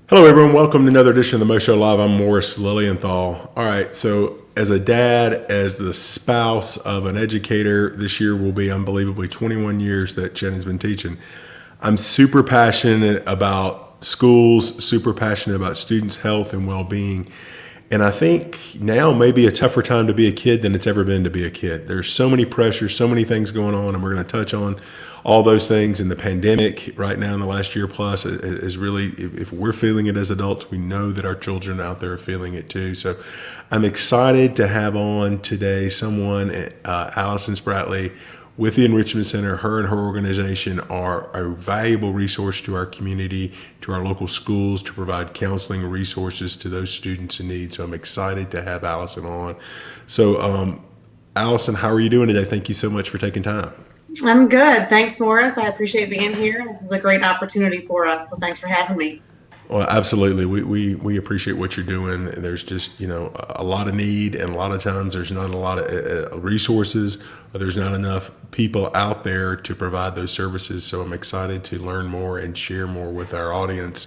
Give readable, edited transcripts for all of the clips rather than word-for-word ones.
Hello, everyone. Welcome to another edition of the Mo Show Live. I'm Morris Lilienthal. All right. So, as a dad, as the spouse of an educator, this year will be unbelievably 21 years that Jen has been teaching. I'm super passionate about schools, super passionate about students' health and well being. And I think now may be a tougher time to be a kid than it's ever been to be a kid. There's so many pressures, so many things going on, and we're going to touch on all those things. And the pandemic right now in the last year plus is really, if we're feeling it as adults, we know that our children out there are feeling it too. So I'm excited to have on today someone, Allison Spratley, with the Enrichment Center. Her and her organization are a valuable resource to our community, to our local schools, to provide counseling resources to those students in need. So I'm excited to have Allison on. So, Allison, how are you doing today? Thank you so much for taking time. I'm good. Thanks, Morris. I appreciate being here. This is a great opportunity for us. So thanks for having me. Well, absolutely. We appreciate what you're doing. There's just, a lot of need, and a lot of times there's not a lot of resources, or there's not enough people out there to provide those services. So I'm excited to learn more and share more with our audience,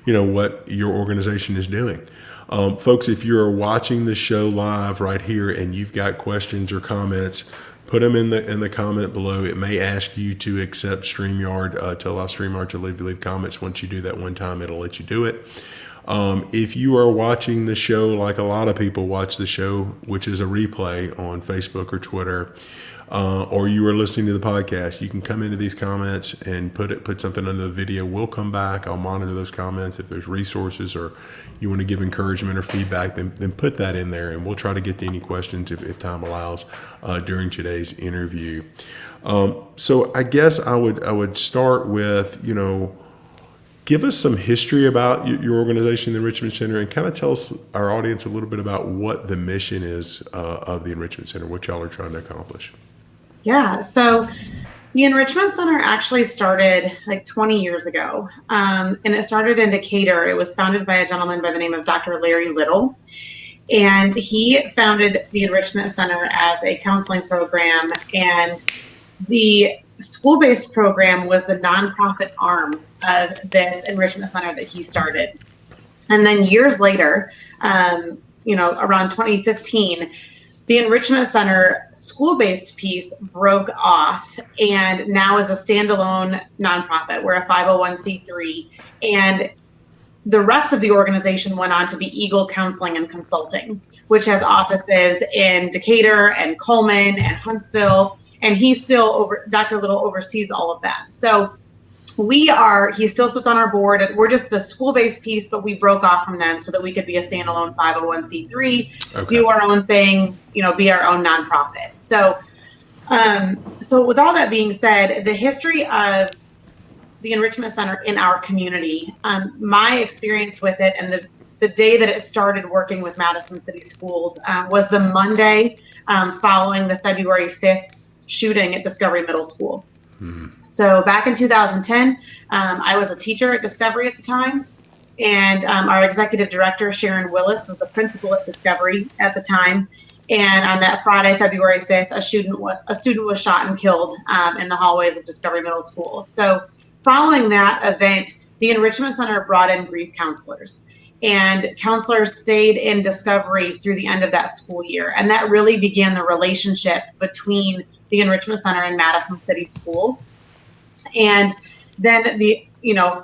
what your organization is doing. Folks, if you're watching the show live right here and you've got questions or comments, put them in the comment below. It may ask you to accept StreamYard, to allow StreamYard to leave comments. Once you do that one time, it'll let you do it. If you are watching the show like a lot of people watch the show, which is a replay on Facebook or Twitter, or you are listening to the podcast, you can come into these comments and put something under the video. We'll come back. I'll monitor those comments. If there's resources or you want to give encouragement or feedback, then put that in there, and we'll try to get to any questions if time allows during today's interview. So I guess I would start with, give us some history about your organization, the Enrichment Center, and kind of tell us, our audience, a little bit about what the mission is of the Enrichment Center, what y'all are trying to accomplish. Yeah, so the Enrichment Center actually started like 20 years ago, and it started in Decatur. It was founded by a gentleman by the name of Dr. Larry Little, and he founded the Enrichment Center as a counseling program, and the school-based program was the nonprofit arm of this Enrichment Center that he started. And then years later, around 2015, the Enrichment Center school-based piece broke off and now is a standalone nonprofit. We're a 501c3, and the rest of the organization went on to be Eagle Counseling and Consulting, which has offices in Decatur and Coleman and Huntsville, and Dr. Little oversees all of that. So he still sits on our board. We're just the school-based piece, but we broke off from them so that we could be a standalone 501c3, do our own thing, be our own nonprofit. So with all that being said, the history of the Enrichment Center in our community, my experience with it and the day that it started working with Madison City Schools was the Monday following the February 5th shooting at Discovery Middle School. So back in 2010, I was a teacher at Discovery at the time, and our executive director, Sharon Willis, was the principal at Discovery at the time. And on that Friday, February 5th, a student was shot and killed in the hallways of Discovery Middle School. So following that event, the Enrichment Center brought in grief counselors, and counselors stayed in Discovery through the end of that school year. And that really began the relationship between the Enrichment Center and Madison City Schools. And then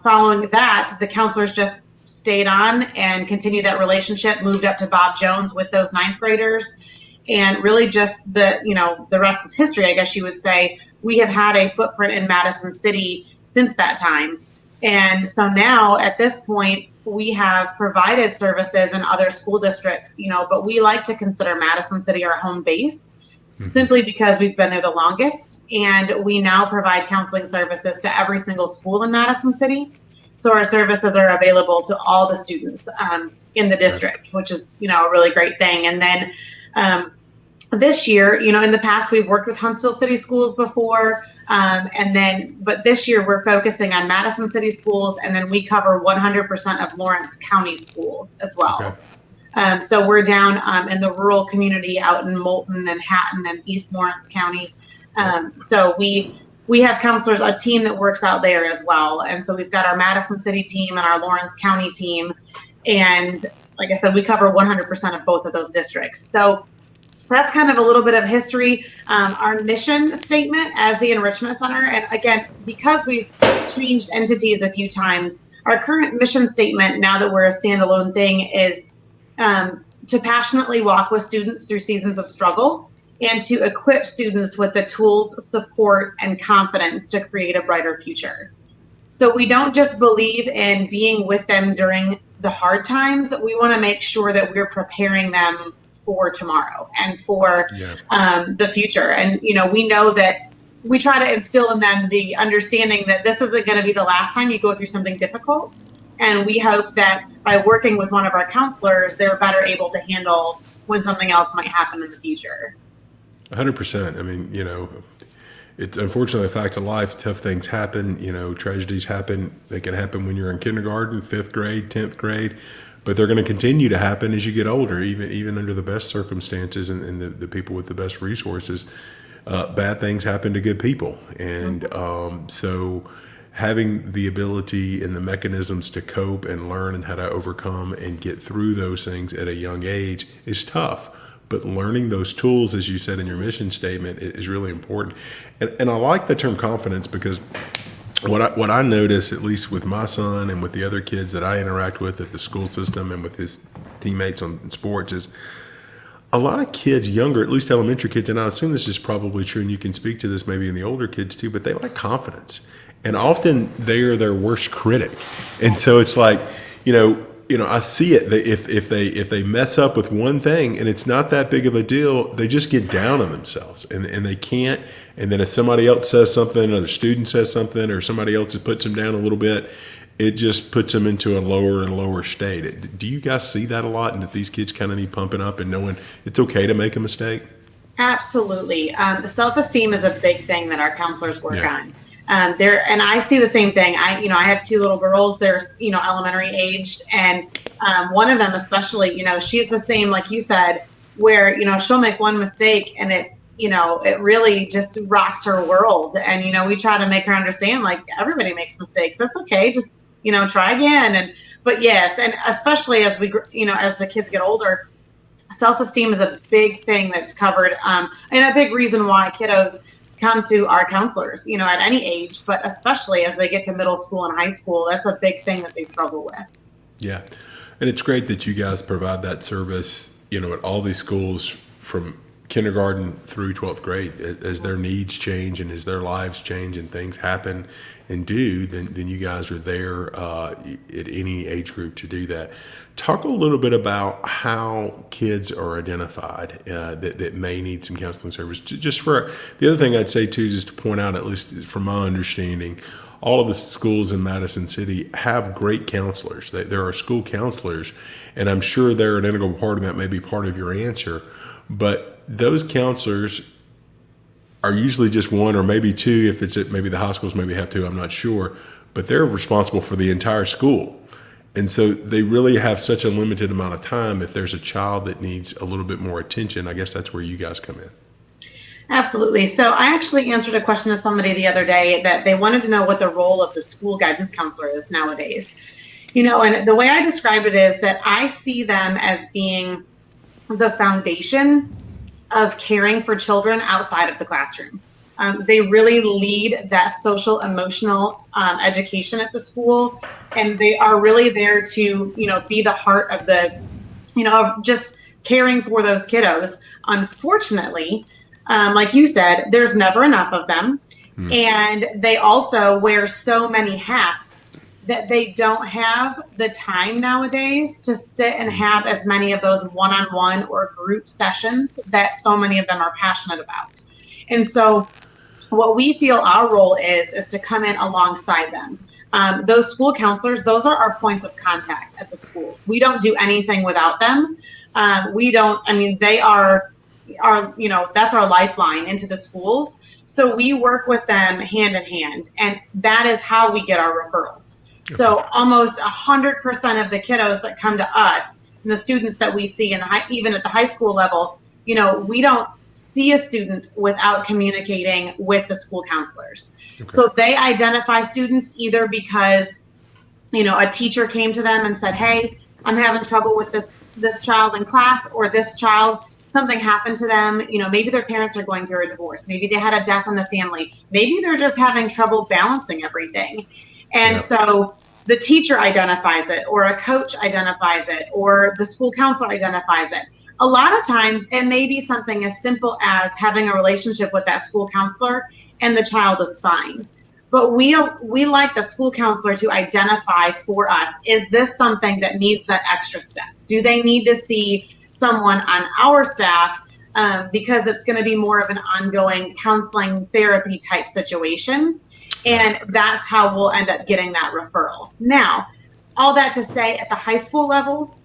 following that, the counselors just stayed on and continued that relationship, moved up to Bob Jones with those ninth graders. And really just the rest is history, I guess you would say. We have had a footprint in Madison City since that time. And so now at this point, we have provided services in other school districts, but we like to consider Madison City our home base, simply because we've been there the longest, and we now provide counseling services to every single school in Madison City. So our services are available to all the students in the district, which is, a really great thing. And then this year, in the past, we've worked with Huntsville City Schools before, but this year we're focusing on Madison City Schools, and then we cover 100% of Lawrence County schools as well. Okay. So we're down in the rural community out in Moulton and Hatton and East Lawrence County. So we we have counselors, a team that works out there as well. And so we've got our Madison City team and our Lawrence County team. And like I said, we cover 100% of both of those districts. So that's kind of a little bit of history. Our mission statement as the Enrichment Center, and again, because we've changed entities a few times, our current mission statement, now that we're a standalone thing, is to passionately walk with students through seasons of struggle and to equip students with the tools, support, and confidence to create a brighter future. So we don't just believe in being with them during the hard times. We want to make sure that we're preparing them for tomorrow and for the future. And, we know that we try to instill in them the understanding that this isn't going to be the last time you go through something difficult. And we hope that by working with one of our counselors, they're better able to handle when something else might happen in the future. 100%. I mean, it's unfortunately a fact of life. Tough things happen, tragedies happen. They can happen when you're in kindergarten, 5th grade, 10th grade. But they're going to continue to happen as you get older, even under the best circumstances and the people with the best resources. Bad things happen to good people. And so having the ability and the mechanisms to cope and learn and how to overcome and get through those things at a young age is tough. But learning those tools, as you said in your mission statement, is really important. And I like the term confidence because what I notice, at least with my son and with the other kids that I interact with at the school system and with his teammates on sports, is a lot of kids, younger, at least elementary kids, and I assume this is probably true, and you can speak to this maybe in the older kids too, but they like confidence. And often they are their worst critic. And so it's like, I see it. If they mess up with one thing and it's not that big of a deal, they just get down on themselves and they can't. And then if somebody else says something, another student says something, or somebody else puts them down a little bit, it just puts them into a lower and lower state. Do you guys see that a lot, and that these kids kind of need pumping up and knowing it's okay to make a mistake? Absolutely. Self-esteem is a big thing that our counselors work on. And I see the same thing. I have 2 little girls. They're, elementary aged, and one of them especially, she's the same, like you said, where, she'll make one mistake and it's, it really just rocks her world. And, we try to make her understand, like, everybody makes mistakes. That's okay. Just, try again. But yes, and especially as we, as the kids get older, self-esteem is a big thing that's covered, and a big reason why kiddos come to our counselors, at any age, but especially as they get to middle school and high school. That's a big thing that they struggle with. Yeah. And it's great that you guys provide that service, at all these schools from kindergarten through 12th grade. As their needs change and as their lives change and things happen and do, then you guys are there at any age group to do that. Talk a little bit about how kids are identified that may need some counseling service. Just for the other thing I'd say too, just to point out, at least from my understanding, all of the schools in Madison City have great counselors. There are school counselors, and I'm sure they're an integral part of that, may be part of your answer. But those counselors are usually just one or maybe 2, if it's at maybe the high schools maybe have 2, I'm not sure. But they're responsible for the entire school. And so they really have such a limited amount of time. If there's a child that needs a little bit more attention, I guess that's where you guys come in. Absolutely. So I actually answered a question to somebody the other day that they wanted to know what the role of the school guidance counselor is nowadays. And the way I describe it is that I see them as being the foundation of caring for children outside of the classroom. They really lead that social emotional education at the school, and they are really there to, be the heart of the, of just caring for those kiddos. Unfortunately, like you said, there's never enough of them. And they also wear so many hats that they don't have the time nowadays to sit and have as many of those one-on-one or group sessions that so many of them are passionate about. And so what we feel our role is to come in alongside them. Those school counselors, those are our points of contact at the schools. We don't do anything without them. They are that's our lifeline into the schools. So we work with them hand in hand, and that is how we get our referrals. Okay. So almost 100% of the kiddos that come to us and the students that we see even at the high school level, we don't see a student without communicating with the school counselors. Okay. So they identify students either because, a teacher came to them and said, hey, I'm having trouble with this child in class, or this child, something happened to them. Maybe their parents are going through a divorce. Maybe they had a death in the family. Maybe they're just having trouble balancing everything. And so the teacher identifies it, or a coach identifies it, or the school counselor identifies it. A lot of times it may be something as simple as having a relationship with that school counselor and the child is fine. But we like the school counselor to identify for us, is this something that needs that extra step? Do they need to see someone on our staff because it's going to be more of an ongoing counseling therapy type situation? And that's how we'll end up getting that referral. Now, all that to say, at the high school level,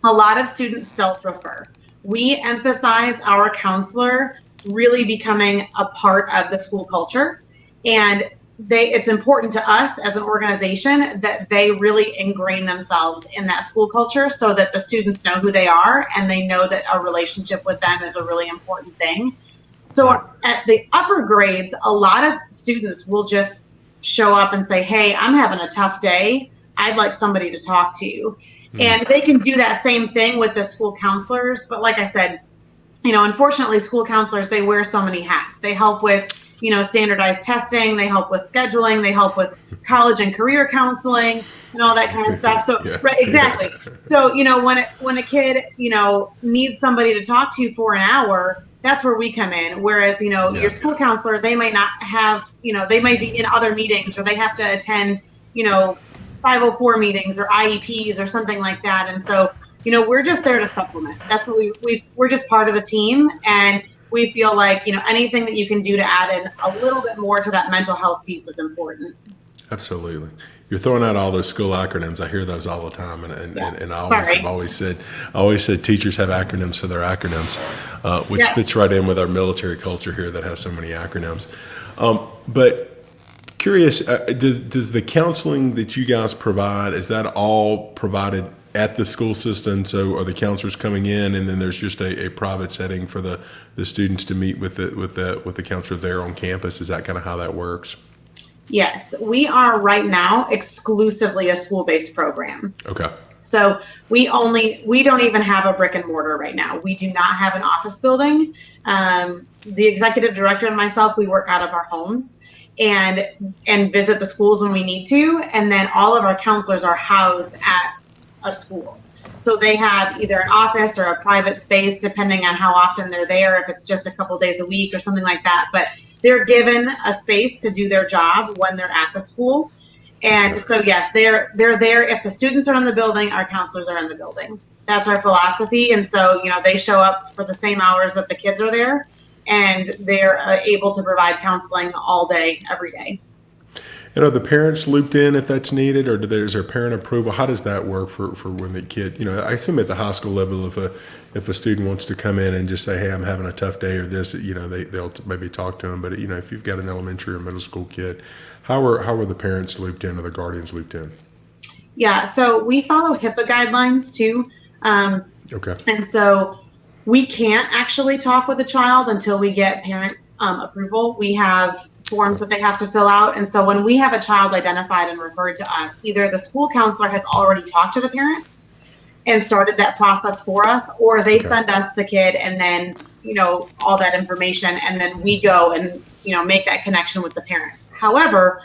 a lot of students self-refer. We emphasize our counselor really becoming a part of the school culture, and it's important to us as an organization that they really ingrain themselves in that school culture so that the students know who they are and they know that a relationship with them is a really important thing. So at the upper grades, a lot of students will just show up and say, hey, I'm having a tough day. I'd like somebody to talk to. And they can do that same thing with the school counselors. But like I said, unfortunately, school counselors, they wear so many hats. They help with, standardized testing. They help with scheduling. They help with college and career counseling and all that kind of stuff. So, right, exactly. So, when a kid, needs somebody to talk to for an hour, that's where we come in. Whereas, your school counselor, they might not have, they might be in other meetings, or they have to attend, 504 meetings or IEPs or something like that. And so, we're just there to supplement. That's what we're just part of the team. And we feel like, anything that you can do to add in a little bit more to that mental health piece is important. Absolutely. You're throwing out all those school acronyms. I hear those all the time, and I always said teachers have acronyms for their acronyms, which fits right in with our military culture here that has so many acronyms. But curious, does the counseling that you guys provide, is that all provided at the school system? So are the counselors coming in, and then there's just a private setting for the students to meet with the counselor there on campus? Is that kind of how that works? Yes, we are right now exclusively a school-based program. Okay. So we don't even have a brick and mortar right now. We do not have an office building. The executive director and myself, we work out of our homes and visit the schools when we need to. And then all of our counselors are housed at a school. So they have either an office or a private space, depending on how often they're there, if it's just a couple days a week or something like that. But they're given a space to do their job when they're at the school. And so, yes, they're there. If the students are in the building, our counselors are in the building. That's our philosophy. And so, they show up for the same hours that the kids are there, and they're able to provide counseling all day, every day. And are the parents looped in if that's needed, or is there parent approval? How does that work for when the kid, I assume at the high school level, if a student wants to come in and just say, hey, I'm having a tough day or this, they'll maybe talk to them. But, if you've got an elementary or middle school kid, how are the parents looped in or the guardians looped in? Yeah, so we follow HIPAA guidelines too. Okay. And so we can't actually talk with a child until we get parent approval. We have forms that they have to fill out. And so when we have a child identified and referred to us, either the school counselor has already talked to the parents and started that process for us, or they send us the kid and then, all that information, and then we go and, make that connection with the parents. However,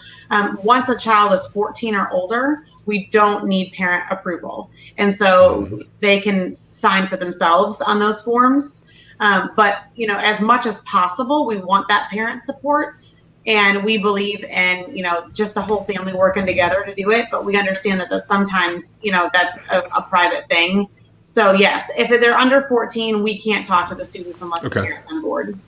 once a child is 14 or older, we don't need parent approval. And so they can sign for themselves on those forms. But, as much as possible, we want that parent support. And we believe in, just the whole family working together to do it. But we understand that sometimes, that's a private thing. So, yes, if they're under 14, we can't talk to the students unless the parent's on board.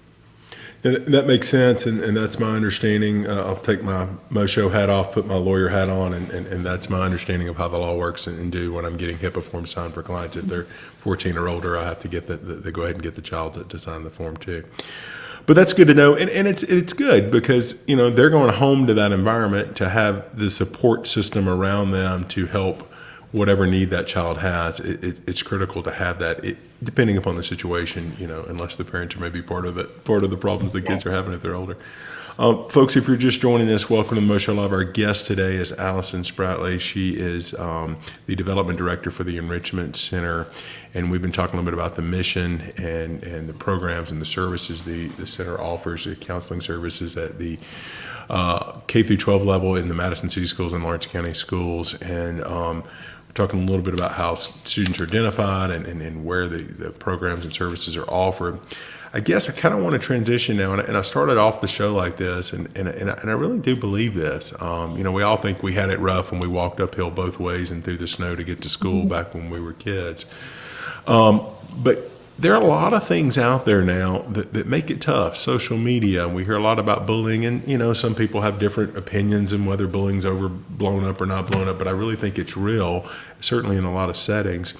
That makes sense, and that's my understanding. I'll take my Mosho hat off, put my lawyer hat on, and that's my understanding of how the law works and do when I'm getting HIPAA forms signed for clients. If they're 14 or older, I have to get the go ahead and get the child to sign the form too. But that's good to know, and it's good because they're going home to that environment to have the support system around them to help whatever need that child has. It's critical to have that. depending upon the situation, unless the parents are maybe part of the problems the kids are having if they're older. Folks, if you're just joining us, welcome to the Mo Show Live. Our guest today is Allison Spratley. She is the development director for the Enrichment Center, and we've been talking a little bit about the mission and the programs and the services the center offers, the counseling services at the K through 12 level in the Madison City Schools and Lawrence County Schools, and we're talking a little bit about how students are identified and where the programs and services are offered. I guess I kind of want to transition now, and I started off the show like this, and I really do believe this. We all think we had it rough when we walked uphill both ways and through the snow to get to school back when we were kids. But there are a lot of things out there now that make it tough. Social media, and we hear a lot about bullying, and some people have different opinions on whether bullying's blown up or not blown up, but I really think it's real, certainly in a lot of settings.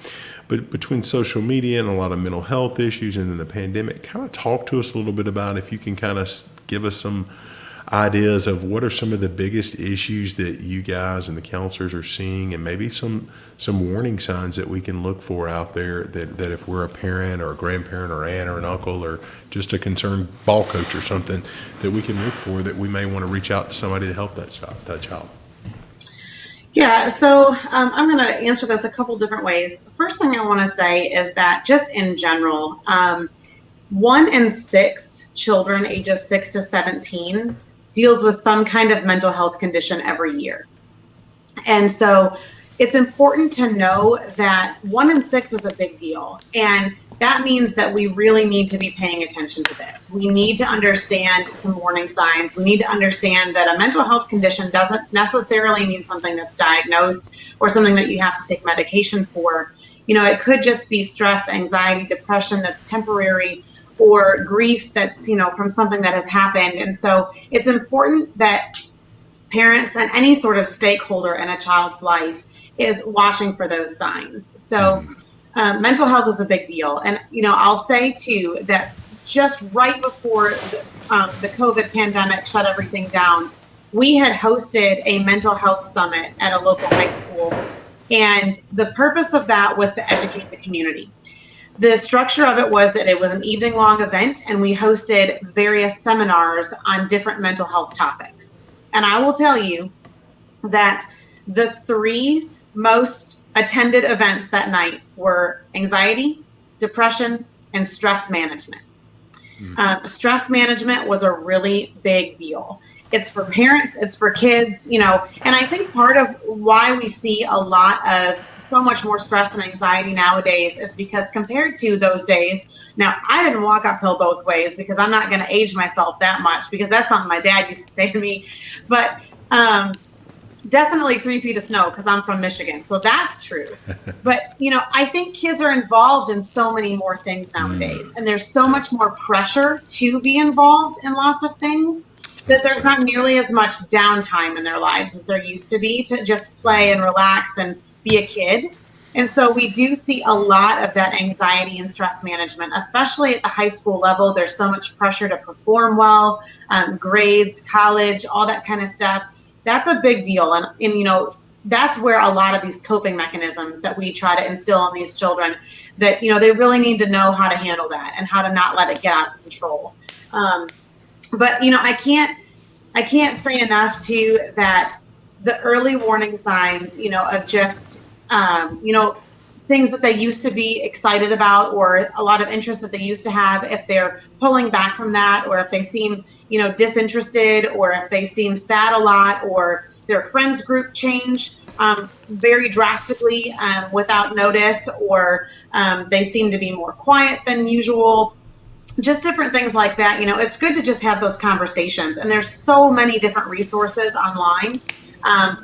But between social media and a lot of mental health issues and then the pandemic, kind of talk to us a little bit about, if you can kind of give us some ideas of what are some of the biggest issues that you guys and the counselors are seeing, and maybe some warning signs that we can look for out there that if we're a parent or a grandparent or aunt or an uncle or just a concerned ball coach or something, that we can look for, that we may want to reach out to somebody to help that child. Yeah, so I'm going to answer this a couple different ways. The first thing I want to say is that just in general, 1 in 6 children ages 6 to 17 deals with some kind of mental health condition every year. And so it's important to know that 1 in 6 is a big deal. And that means that we really need to be paying attention to this. We need to understand some warning signs. We need to understand that a mental health condition doesn't necessarily mean something that's diagnosed or something that you have to take medication for. It could just be stress, anxiety, depression that's temporary, or grief that's, from something that has happened. And so it's important that parents and any sort of stakeholder in a child's life is watching for those signs. So mental health is a big deal. And, I'll say too that just right before the COVID pandemic shut everything down, we had hosted a mental health summit at a local high school. And the purpose of that was to educate the community. The structure of it was that it was an evening-long event, and we hosted various seminars on different mental health topics. And I will tell you that the 3 most attended events that night were anxiety, depression, and stress management. Stress management was a really big deal. It's for parents, it's for kids, and I think part of why we see a lot of so much more stress and anxiety nowadays is because compared to those days, now I didn't walk uphill both ways because I'm not going to age myself that much, because that's something my dad used to say to me, but definitely 3 feet of snow because I'm from Michigan. So that's true. But, I think kids are involved in so many more things nowadays, and there's so much more pressure to be involved in lots of things, that there's not nearly as much downtime in their lives as there used to be to just play and relax and be a kid. And so we do see a lot of that anxiety and stress management, especially at the high school level. There's so much pressure to perform well, grades, college, all that kind of stuff. That's a big deal. And that's where a lot of these coping mechanisms that we try to instill in these children, that, they really need to know how to handle that and how to not let it get out of control. But, I can't say enough too that the early warning signs, of just, things that they used to be excited about, or a lot of interest that they used to have, if they're pulling back from that, or if they seem, disinterested, or if they seem sad a lot, or their friends group change very drastically without notice, or they seem to be more quiet than usual. Just different things like that. It's good to just have those conversations. And there's so many different resources online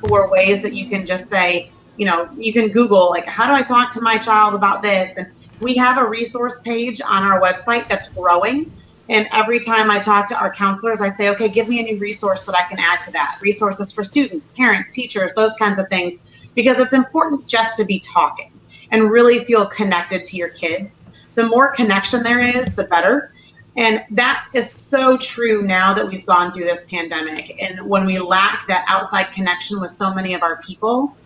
for ways that you can just say, you can Google, like, how do I talk to my child about this? And we have a resource page on our website that's growing. And every time I talk to our counselors, I say, okay, give me a new resource that I can add to that. Resources for students, parents, teachers, those kinds of things, because it's important just to be talking and really feel connected to your kids. The more connection there is, the better. And that is so true now that we've gone through this pandemic. And when we lack that outside connection with so many of our people,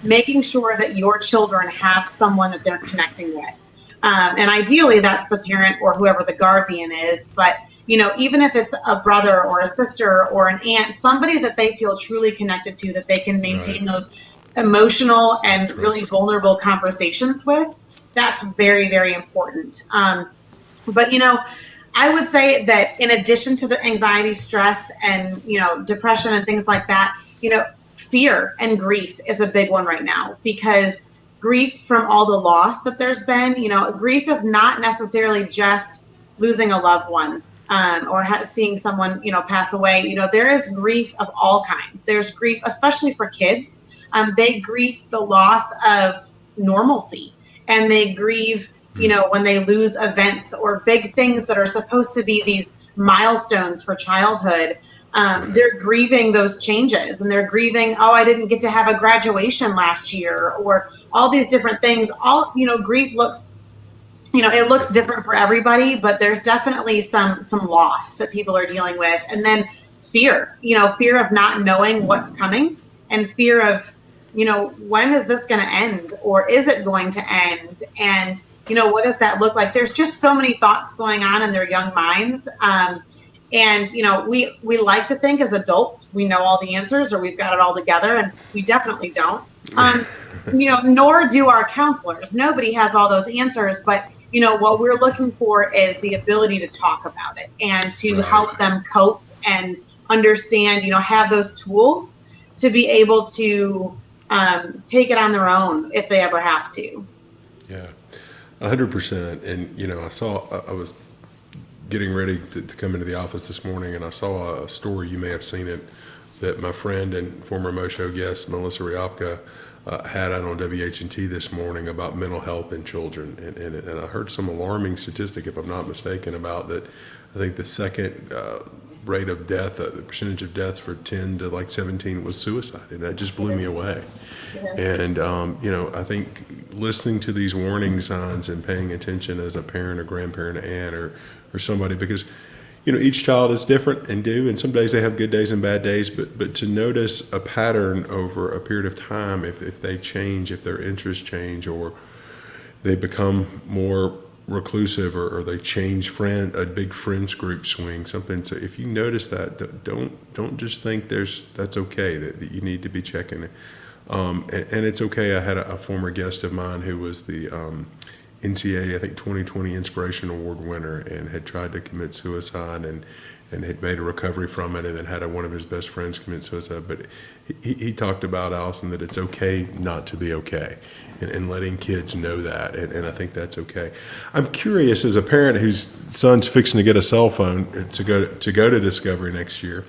making sure that your children have someone that they're connecting with, And ideally, that's the parent or whoever the guardian is. But, even if it's a brother or a sister or an aunt, somebody that they feel truly connected to, that they can Right. maintain those emotional and really Trust. vulnerable conversations with, that's very, very important. But, I would say that in addition to the anxiety, stress, and, depression and things like that, fear and grief is a big one right now, because grief from all the loss that there's been, grief is not necessarily just losing a loved one, or seeing someone, pass away. There is grief of all kinds. There's grief, especially for kids. They grieve the loss of normalcy, and they grieve, when they lose events or big things that are supposed to be these milestones for childhood. Right. They're grieving those changes, and they're grieving, oh, I didn't get to have a graduation last year, or all these different things. Grief looks, it looks different for everybody, but there's definitely some loss that people are dealing with. And then fear, fear of not knowing what's coming, and fear of, when is this going to end, or is it going to end? And, what does that look like? There's just so many thoughts going on in their young minds. And, we like to think as adults, we know all the answers, or we've got it all together, and we definitely don't. Nor do our counselors. Nobody has all those answers, but, what we're looking for is the ability to talk about it, and to Right. help them cope and understand, have those tools to be able to take it on their own if they ever have to. Yeah. 100%. And, I was getting ready to come into the office this morning, and I saw a story, you may have seen it, that my friend and former Mo Show guest, Melissa Riopka, had out on WHT this morning about mental health in children. And I heard some alarming statistic, if I'm not mistaken, about that. I think the second rate of death, the percentage of deaths for 10 to like 17 was suicide. And that just blew me away. And, I think listening to these warning signs and paying attention as a parent or grandparent, aunt, or somebody, because, each child is different and some days they have good days and bad days, but to notice a pattern over a period of time, if they change, if their interests change, or they become more reclusive, or they change a big friends group swing, something. So if you notice that, don't just think that's okay, that you need to be checking it. And it's okay. I had a former guest of mine who was the NCAA, I think 2020 Inspiration Award winner, and had tried to commit suicide, and had made a recovery from it, and then had one of his best friends commit suicide. But he talked about, Allison, that it's okay not to be okay, and letting kids know that, and I think that's okay. I'm curious, as a parent whose son's fixing to get a cell phone to go to Discovery next year,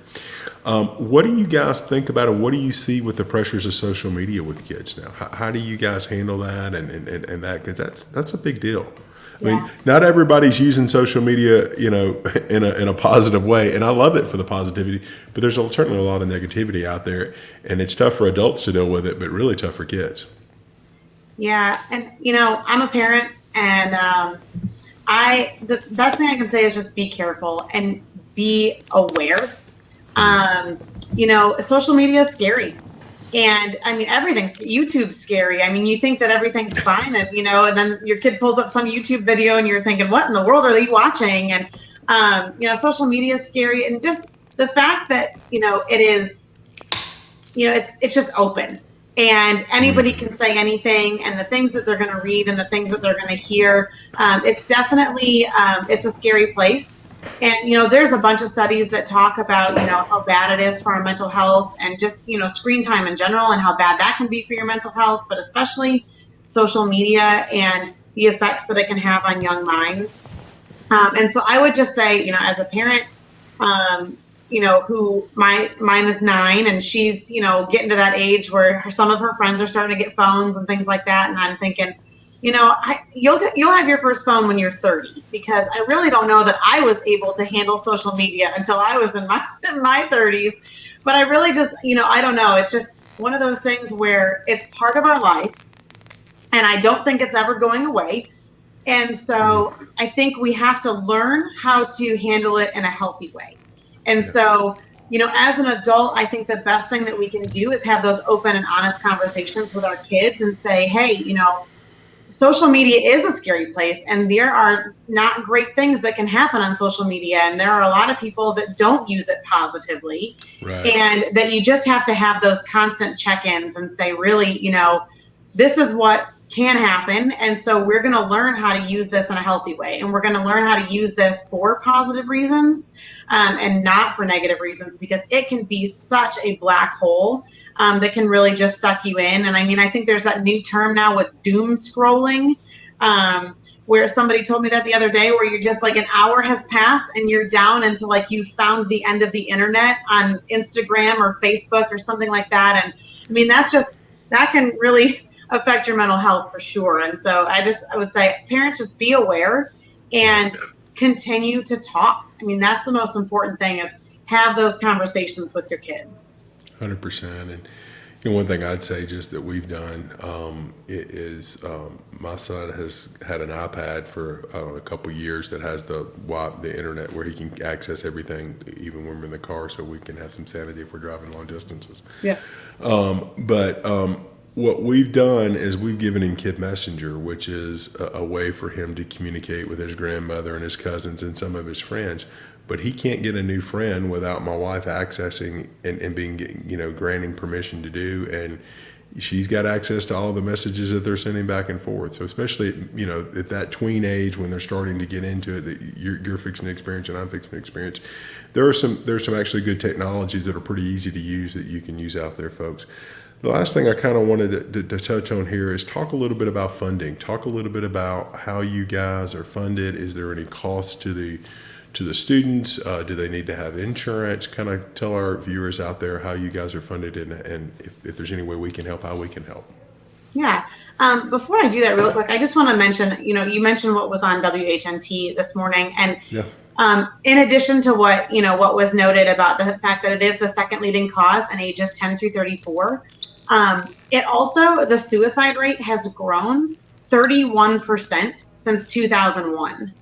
what do you guys think about it? What do you see with the pressures of social media with kids now? How do you guys handle that and that? Because that's a big deal. I mean, not everybody's using social media, in a positive way, and I love it for the positivity. But there's certainly a lot of negativity out there, and it's tough for adults to deal with it, but really tough for kids. Yeah, and I'm a parent, and the best thing I can say is just be careful and be aware. Social media is scary. And I mean, YouTube's scary. I mean, you think that everything's fine, and and then your kid pulls up some YouTube video and you're thinking, what in the world are they watching? And social media is scary. And just the fact that, it is, it's just open, and anybody can say anything, and the things that they're going to read and the things that they're going to hear, it's definitely, it's a scary place. And, there's a bunch of studies that talk about, how bad it is for our mental health, and just, screen time in general, and how bad that can be for your mental health, but especially social media and the effects that it can have on young minds. And so I would just say, as a parent, who mine is 9, and she's, getting to that age where some of her friends are starting to get phones and things like that. And I'm thinking, you'll have your first phone when you're 30, because I really don't know that I was able to handle social media until I was in my 30s. But I really just, I don't know. It's just one of those things where it's part of our life, and I don't think it's ever going away. And so I think we have to learn how to handle it in a healthy way. And so, as an adult, I think the best thing that we can do is have those open and honest conversations with our kids and say, hey, social media is a scary place, and there are not great things that can happen on social media, and there are a lot of people that don't use it positively. Right. And that you just have to have those constant check-ins and say, really, this is what can happen, and so we're going to learn how to use this in a healthy way, and we're going to learn how to use this for positive reasons, and not for negative reasons, because it can be such a black hole that can really just suck you in. And I mean, I think there's that new term now with doom scrolling, where somebody told me that the other day, where you're just like, an hour has passed and you're down into like you found the end of the internet on Instagram or Facebook or something like that. And I mean, that can really affect your mental health for sure. And so I would say, parents, just be aware and continue to talk. I mean, that's the most important thing, is have those conversations with your kids. 100%. And one thing I'd say just that we've done is my son has had an iPad for a couple of years that has the internet, where he can access everything, even when we're in the car, so we can have some sanity if we're driving long distances. Yeah. But what we've done is we've given him Kid Messenger, which is a way for him to communicate with his grandmother and his cousins and some of his friends. But he can't get a new friend without my wife accessing and being, granting permission to do. And she's got access to all the messages that they're sending back and forth. So especially, at that tween age, when they're starting to get into it, that you're fixing to experience and I'm fixing to experience, there's some actually good technologies that are pretty easy to use that you can use out there, folks. The last thing I kind of wanted to touch on here is talk a little bit about funding. Talk a little bit about how you guys are funded. Is there any cost to the students? Do they need to have insurance? Kind of tell our viewers out there how you guys are funded, and if there's any way we can help, how we can help. Yeah. Before I do that real quick, I just want to mention, you mentioned what was on WHNT this morning. And in addition to what was noted about the fact that it is the second leading cause in ages 10 through 34, it also, the suicide rate has grown 31% since 2001.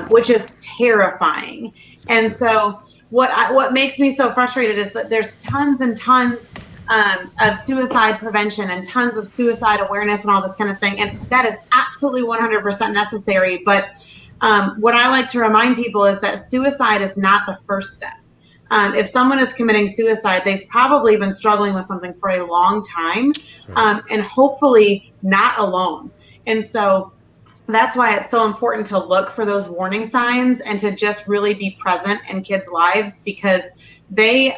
Which is terrifying. And so what makes me so frustrated is that there's tons and tons of suicide prevention and tons of suicide awareness and all this kind of thing. And that is absolutely 100% necessary. But what I like to remind people is that suicide is not the first step. If someone is committing suicide, they've probably been struggling with something for a long time, and hopefully not alone. And so that's why it's so important to look for those warning signs and to just really be present in kids' lives, because they,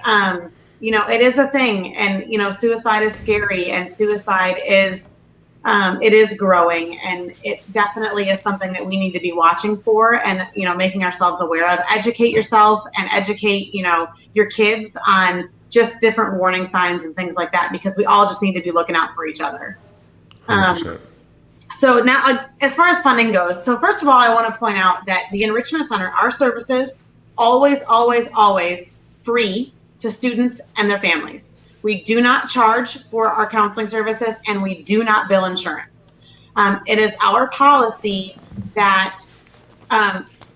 it is a thing, and, suicide is scary, and suicide is, it is growing, and it definitely is something that we need to be watching for and, making ourselves aware of. Educate yourself and educate, your kids on just different warning signs and things like that, because we all just need to be looking out for each other. 100%. So now, as far as funding goes, so first of all, I want to point out that the Enrichment Center, our services, always, always, always free to students and their families. We do not charge for our counseling services, and we do not bill insurance. It is our policy that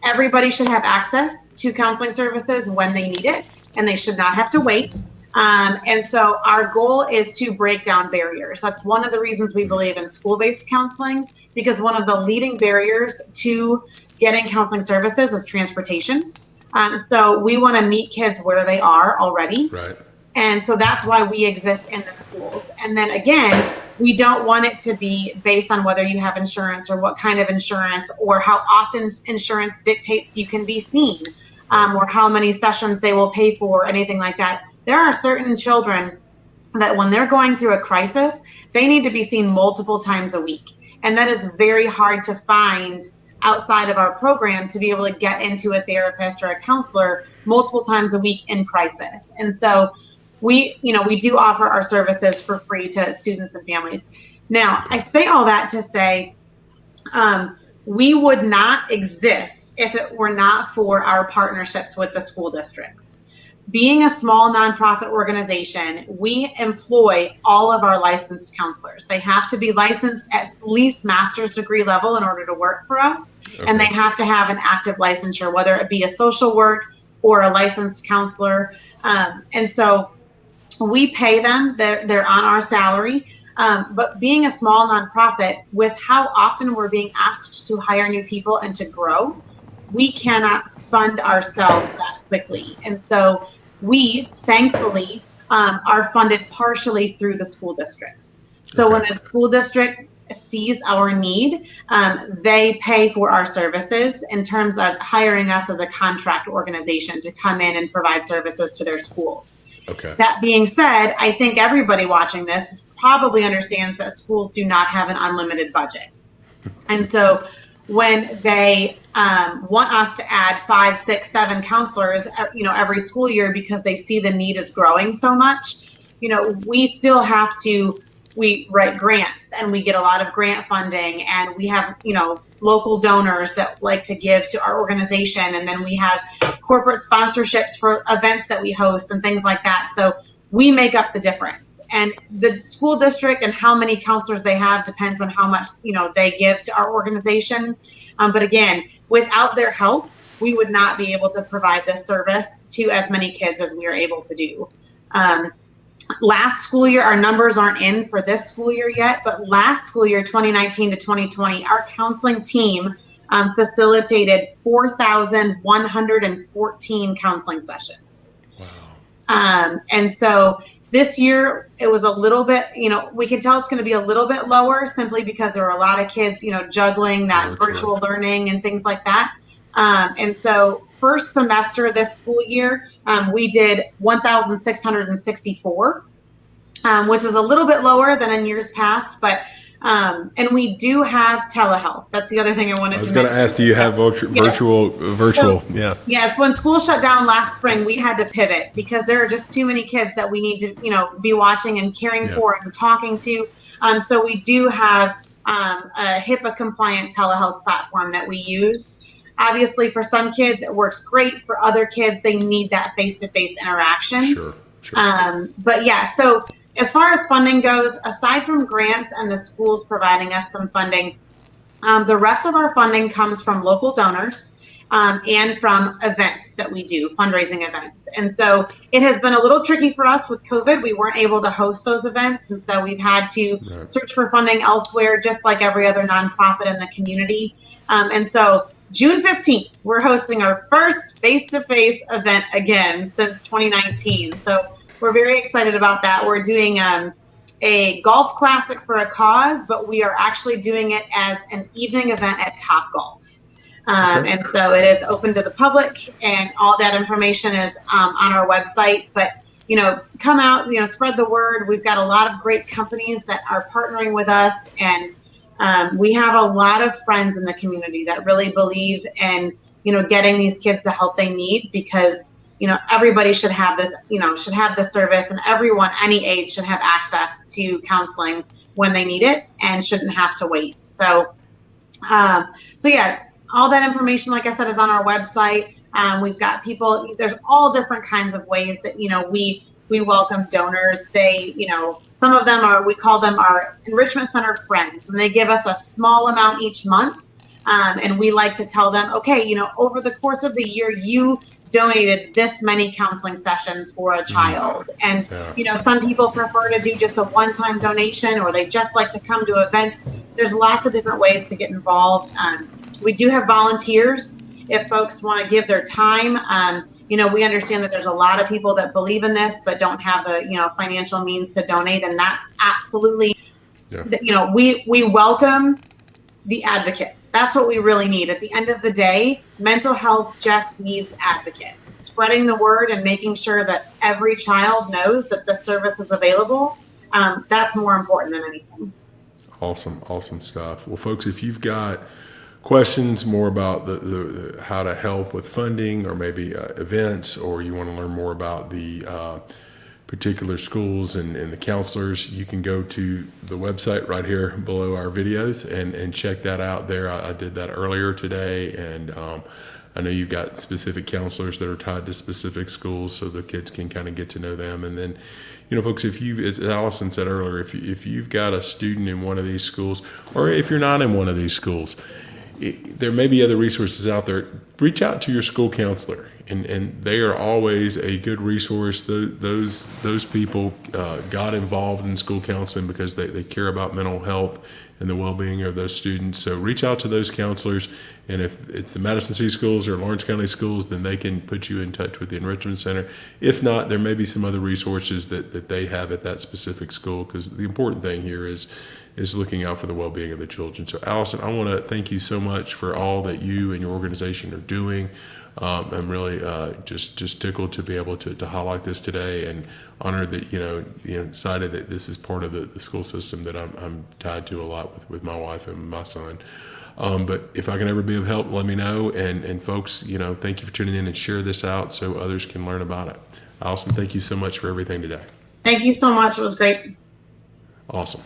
everybody should have access to counseling services when they need it, and they should not have to wait. And so our goal is to break down barriers. That's one of the reasons we believe in school-based counseling, because one of the leading barriers to getting counseling services is transportation. So we want to meet kids where they are already. Right. And so that's why we exist in the schools. And then again, we don't want it to be based on whether you have insurance or what kind of insurance or how often insurance dictates you can be seen, or how many sessions they will pay for, or anything like that. There are certain children that when they're going through a crisis, they need to be seen multiple times a week. And that is very hard to find outside of our program, to be able to get into a therapist or a counselor multiple times a week in crisis. And so we do offer our services for free to students and families. Now, I say all that to say, we would not exist if it were not for our partnerships with the school districts. Being a small nonprofit organization, we employ all of our licensed counselors. They have to be licensed at least master's degree level in order to work for us. Okay. And they have to have an active licensure, whether it be a social work or a licensed counselor. And so we pay them, they're on our salary. But being a small nonprofit, with how often we're being asked to hire new people and to grow, we cannot fund ourselves that quickly. And so we thankfully are funded partially through the school districts. So Okay. when a school district sees our need, they pay for our services in terms of hiring us as a contract organization to come in and provide services to their schools. Okay. That being said, I think everybody watching this probably understands that schools do not have an unlimited budget. And so when they want us to add 5, 6, 7 counselors, every school year because they see the need is growing so much, we still have to, we write grants and we get a lot of grant funding, and we have, local donors that like to give to our organization. And then we have corporate sponsorships for events that we host and things like that. So we make up the difference. And the school district and how many counselors they have depends on how much, they give to our organization. But again, without their help, we would not be able to provide this service to as many kids as we are able to do. Last school year, our numbers aren't in for this school year yet, but last school year, 2019 to 2020, our counseling team facilitated 4,114 counseling sessions. Wow. And so this year, it was a little bit, we can tell it's going to be a little bit lower simply because there are a lot of kids, juggling that virtual learning and things like that. And so first semester this school year, we did 1,664, which is a little bit lower than in years past, but and we do have telehealth. That's the other thing I wanted to mention. I was going to ask, do you have virtual? So, yeah. Yes. When school shut down last spring, we had to pivot because there are just too many kids that we need to, be watching and caring for and talking to. So we do have a HIPAA compliant telehealth platform that we use. Obviously, for some kids, it works great. For other kids, they need that face-to-face interaction. Sure. But yeah, so as far as funding goes, aside from grants and the schools providing us some funding, the rest of our funding comes from local donors and from events that we do, fundraising events. And so it has been a little tricky for us with COVID. We weren't able to host those events. And so we've had to search for funding elsewhere, just like every other nonprofit in the community. And so June 15th, we're hosting our first face-to-face event again since 2019. So we're very excited about that. We're doing a golf classic for a cause, but we are actually doing it as an evening event at Top Golf. And so it is open to the public, and all that information is on our website. But, come out, spread the word. We've got a lot of great companies that are partnering with us, and we have a lot of friends in the community that really believe in, getting these kids the help they need, because, everybody should have this, should have the service, and everyone, any age, should have access to counseling when they need it and shouldn't have to wait. So yeah, all that information, like I said, is on our website. We've got people, there's all different kinds of ways that, we welcome donors. They, some of them we call them our Enrichment Center friends, and they give us a small amount each month. And we like to tell them, okay, over the course of the year, you donated this many counseling sessions for a child. And, some people prefer to do just a one-time donation, or they just like to come to events. There's lots of different ways to get involved. We do have volunteers if folks want to give their time. We understand that there's a lot of people that believe in this but don't have the financial means to donate, and that's absolutely we welcome the advocates. That's what we really need. At the end of the day, mental health just needs advocates. Spreading the word and making sure that every child knows that the service is available, that's more important than anything. Awesome stuff. Well, folks, if you've got questions more about the how to help with funding, or maybe events, or you want to learn more about the particular schools and the counselors, you can go to the website right here below our videos and check that out there. I did that earlier today, and I know you've got specific counselors that are tied to specific schools, so the kids can kind of get to know them. And then, folks, as Allison said earlier, if you've got a student in one of these schools, or if you're not in one of these schools, there may be other resources out there. Reach out to your school counselor and they are always a good resource. Those people got involved in school counseling because they care about mental health and the well-being of those students. So reach out to those counselors, and if it's the Madison City Schools or Lawrence County Schools, then they can put you in touch with the Enrichment Center. If not, there may be some other resources that they have at that specific school, because the important thing here is looking out for the well-being of the children. So Allison, I want to thank you so much for all that you and your organization are doing. I'm really just tickled to be able to highlight this today, and honored that decided that this is part of the school system that I'm tied to a lot with my wife and my son. But if I can ever be of help, let me know. And folks, thank you for tuning in, and share this out so others can learn about it. Allison, thank you so much for everything today. Thank you so much. It was great. Awesome.